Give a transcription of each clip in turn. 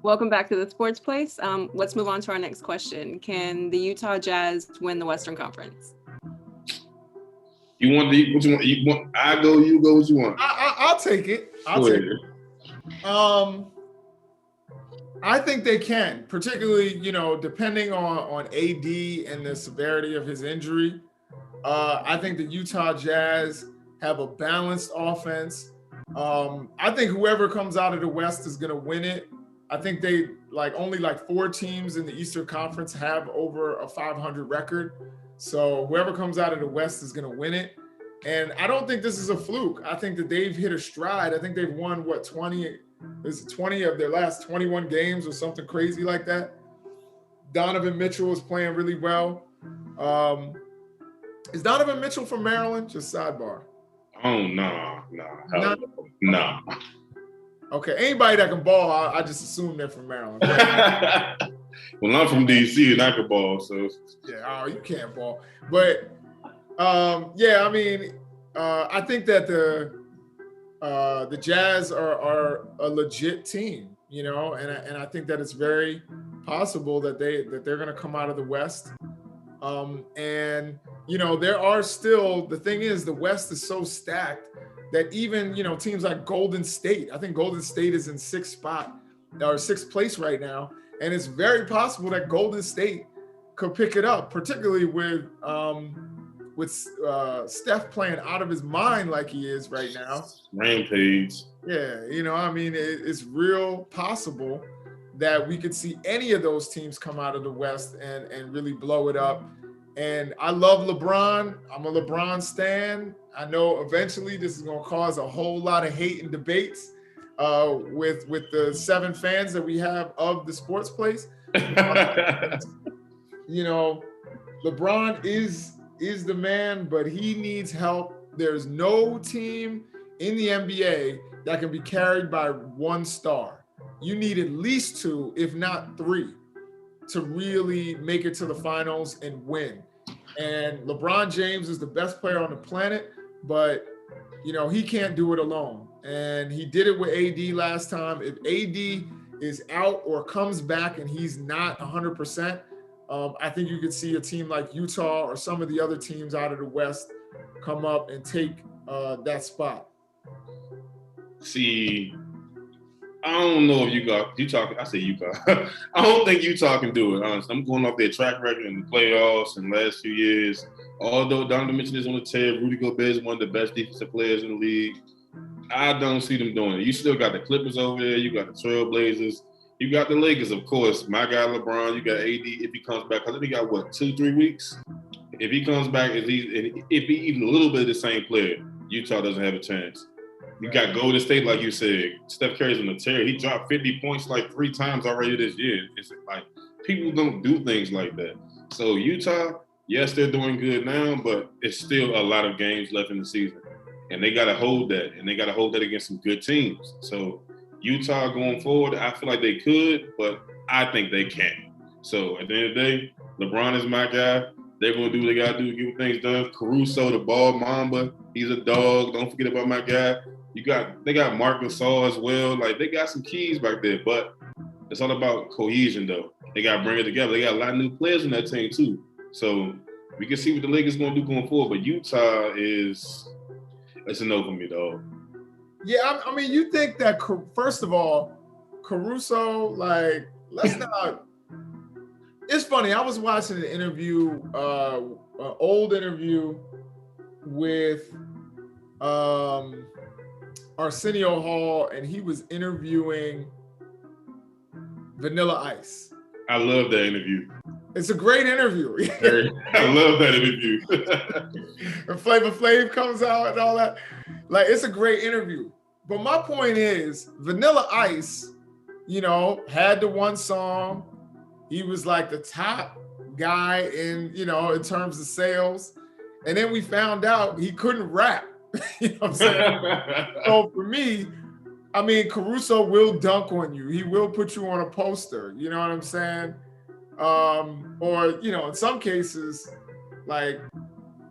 Welcome back to the Sports Place. Let's move on to our next question. Can the Utah Jazz win the Western Conference? You want what you want? You want? I go. You go. What you want? I'll take it. I'll take it. I think they can, particularly depending on AD and the severity of his injury. I think the Utah Jazz have a balanced offense. I think whoever comes out of the West is going to win it. I think they only 4 teams in the Eastern Conference have over a 500 record. So whoever comes out of the West is going to win it. And I don't think this is a fluke. I think that they've hit a stride. I think they've won 20 of their last 21 games or something crazy like that. Donovan Mitchell is playing really well. Is Donovan Mitchell from Maryland? Just sidebar. Oh, no. Okay, anybody that can ball, I just assume they're from Maryland. Well, I'm from DC and I can ball, so. Yeah, you can't ball. But, I think that the Jazz are a legit team, and I think that it's very possible that they're going to come out of the West. There are still, the thing is, the West is so stacked that even, teams like Golden State, I think Golden State is in 6th place right now. And it's very possible that Golden State could pick it up, particularly with Steph playing out of his mind like he is right now. Rampage. Yeah, it's real possible that we could see any of those teams come out of the West and really blow it up. And I love LeBron. I'm a LeBron stan. I know eventually this is going to cause a whole lot of hate and debates with the 7 fans that we have of the Sports Place. LeBron is the man, but he needs help. There's no team in the NBA that can be carried by 1 star. You need at least 2, if not 3, to really make it to the finals and win. And LeBron James is the best player on the planet, but he can't do it alone. And he did it with AD last time. If AD is out or comes back and he's not 100%, I think you could see a team like Utah or some of the other teams out of the West come up and take that spot. See, I don't know if Utah. I say Utah. I don't think Utah can do it, honestly. I'm going off their track record in the playoffs in the last few years. Although Donovan Mitchell is on the tear, Rudy Gobert is one of the best defensive players in the league. I don't see them doing it. You still got the Clippers over there. You got the Trailblazers. You got the Lakers, of course. My guy LeBron. You got AD if he comes back. I think he got 2-3 weeks. If he comes back, if he even a little bit of the same player, Utah doesn't have a chance. You got Golden State, like you said. Steph Curry's on the tear. He dropped 50 points 3 times already this year. It's like people don't do things like that. So Utah, yes, they're doing good now, but it's still a lot of games left in the season. And they got to hold that. And they got to hold that against some good teams. So Utah going forward, I feel like they could, but I think they can't. So at the end of the day, LeBron is my guy. They're going to do what they got to do to get things done. Caruso, the ball mamba, he's a dog. Don't forget about my guy. They got Marc Gasol as well. They got some keys back there, but it's all about cohesion, though. They got to bring it together. They got a lot of new players in that team, too. So we can see what the Lakers going to do going forward, but Utah it's a no for me, dog. Yeah, I mean, you think that, first of all, Caruso, let's not – it's funny. I was watching an interview, an old interview with Arsenio Hall, and he was interviewing Vanilla Ice. I love that interview. It's a great interview. I love that interview. And Flavor Flav comes out and all that. It's a great interview. But my point is, Vanilla Ice, had the 1 song. He was the top guy in terms of sales. And then we found out he couldn't rap. You know what I'm saying? So for me, I mean, Caruso will dunk on you. He will put you on a poster. You know what I'm saying? Or, in some cases,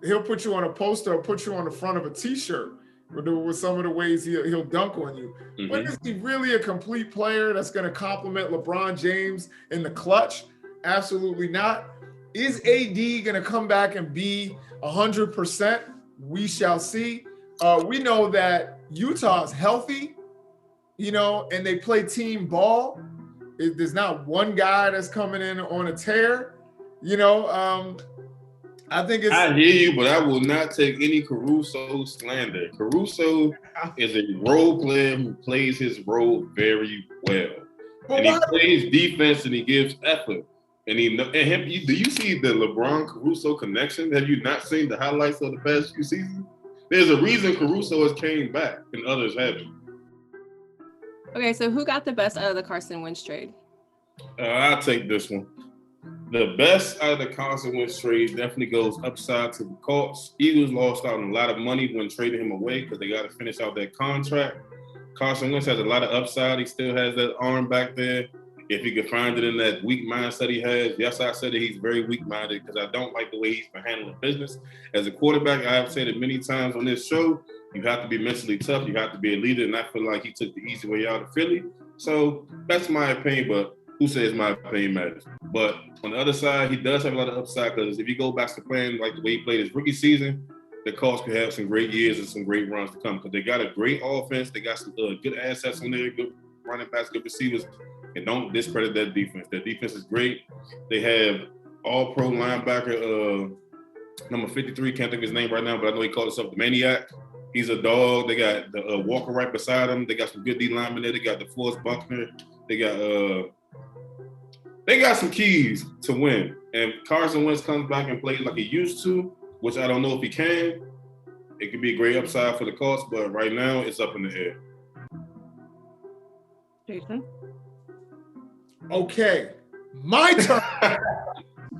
he'll put you on a poster or put you on the front of a T-shirt. with some of the ways he'll dunk on you. Mm-hmm. But is he really a complete player that's going to complement LeBron James in the clutch? Absolutely not. Is AD going to come back and be 100%? We shall see. We know that Utah's healthy, and they play team ball. There's not one guy that's coming in on a tear. I think it's. I hear you, but I will not take any Caruso slander. Caruso is a role player who plays his role very well, and he plays defense and he gives effort. And do you see the LeBron Caruso connection? Have you not seen the highlights of the past few seasons? There's a reason Caruso has came back and others haven't. Okay, so who got the best out of the Carson Wentz trade? I'll take this one. The best out of the Carson Wentz trade definitely goes upside to the Colts. Eagles lost out on a lot of money when trading him away because they got to finish out that contract. Carson Wentz has a lot of upside. He still has that arm back there. If he could find it in that weak mindset he has. Yes, I said that he's very weak-minded because I don't like the way he's been handling business. As a quarterback, I have said it many times on this show, you have to be mentally tough. You have to be a leader, and I feel like he took the easy way out of Philly. So that's my opinion, but who says my opinion matters? But on the other side, he does have a lot of upside because if he goes back to playing like the way he played his rookie season, the Colts could have some great years and some great runs to come because they got a great offense. They got some good assets on there, good running backs, good receivers. And don't discredit that defense. Their defense is great. They have all-pro linebacker, number 53, can't think of his name right now, but I know he called himself the Maniac. He's a dog. They got the Walker right beside him. They got some good D linemen there. They got the Forrest Buckner. They got some keys to win. And Carson Wentz comes back and plays like he used to, which I don't know if he can. It could be a great upside for the Colts, but right now it's up in the air. Jason? Okay, my turn. I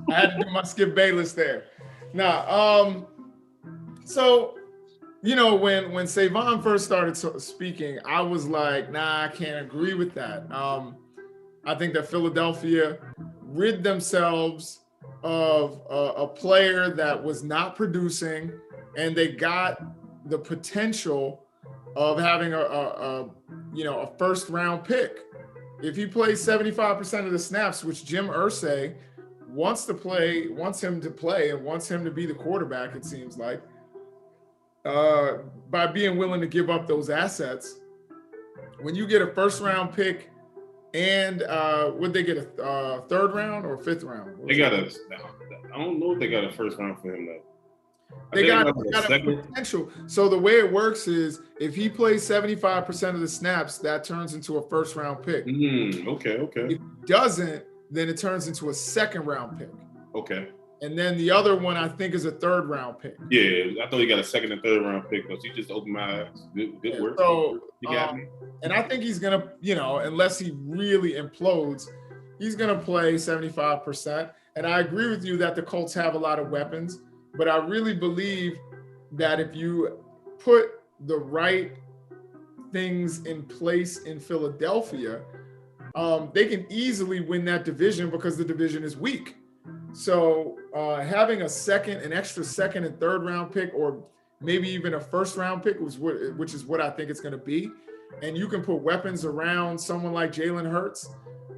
had to do my Skip Bayless there. Now, so when Savon first started speaking, I was like, nah, I can't agree with that. I think that Philadelphia rid themselves of a player that was not producing, and they got the potential of having a first round pick. If he plays 75% of the snaps, which Jim Irsay wants him to play and wants him to be the quarterback, it seems like, by being willing to give up those assets, when you get a first round pick and would they get a third round or fifth round? I don't know if they got a first round for him though. They got a potential. So the way it works is if he plays 75% of the snaps, that turns into a first round pick. Okay. If he doesn't, then it turns into a second round pick. Okay. And then the other one I think is a third round pick. Yeah, I thought he got a second and third round pick, but you just opened my eyes. Good work. So you got me. And I think he's gonna, unless he really implodes, he's gonna play 75%. And I agree with you that the Colts have a lot of weapons. But I really believe that if you put the right things in place in Philadelphia, they can easily win that division because the division is weak. So having an extra second and third round pick, or maybe even a first round pick, which is what I think it's going to be, and you can put weapons around someone like Jalen Hurts,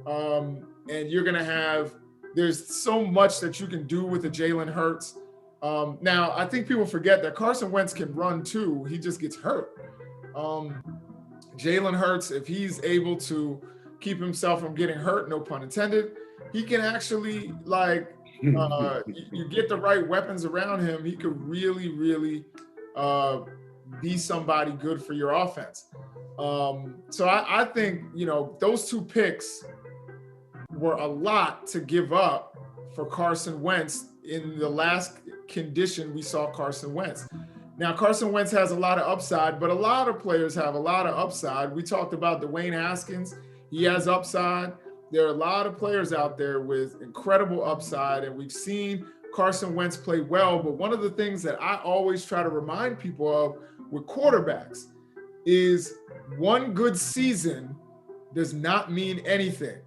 and you're going to have, there's so much that you can do with a Jalen Hurts. Now, I think people forget that Carson Wentz can run too. He just gets hurt. Jalen Hurts, if he's able to keep himself from getting hurt, no pun intended, he can actually, you get the right weapons around him, he could really, really be somebody good for your offense. So I think, those two picks were a lot to give up for Carson Wentz in the last condition we saw Carson Wentz. Now, Carson Wentz has a lot of upside, but a lot of players have a lot of upside. We talked about Dwayne Haskins. He has upside. There are a lot of players out there with incredible upside, and we've seen Carson Wentz play well. But one of the things that I always try to remind people of with quarterbacks is one good season does not mean anything.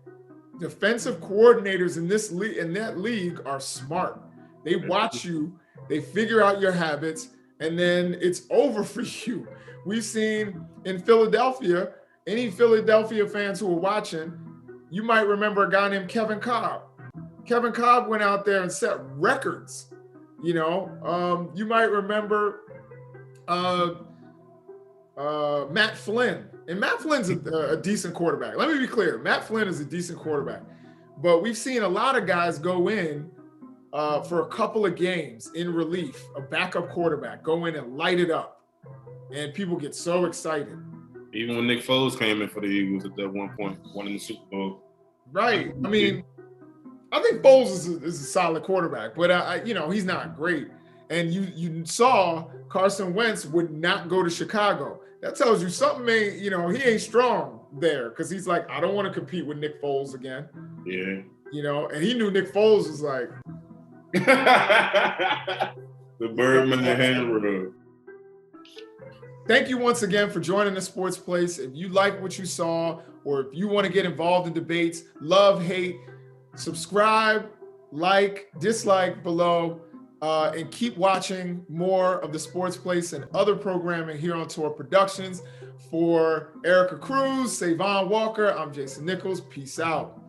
Defensive coordinators in that league are smart. They watch you, they figure out your habits, and then it's over for you. We've seen in Philadelphia, any Philadelphia fans who are watching, you might remember a guy named Kevin Kolb. Kevin Kolb went out there and set records. You might remember Matt Flynn. And Matt Flynn's a decent quarterback. Let me be clear. Matt Flynn is a decent quarterback. But we've seen a lot of guys go in for a couple of games in relief, a backup quarterback, go in and light it up. And people get so excited. Even when Nick Foles came in for the Eagles at that one point, winning the Super Bowl. Right. I mean, I think Foles is a solid quarterback, but he's not great. And you saw Carson Wentz would not go to Chicago. That tells you something he ain't strong there because he's like, I don't want to compete with Nick Foles again. Yeah. And he knew Nick Foles was like the Birdman hand rub. Thank you once again for joining the Sports Place. If you like what you saw, or if you want to get involved in debates, love, hate, subscribe, like, dislike below, and keep watching more of the Sports Place and other programming here on Tour Productions. For Erica Cruz, Savon Walker, I'm Jason Nichols. Peace out.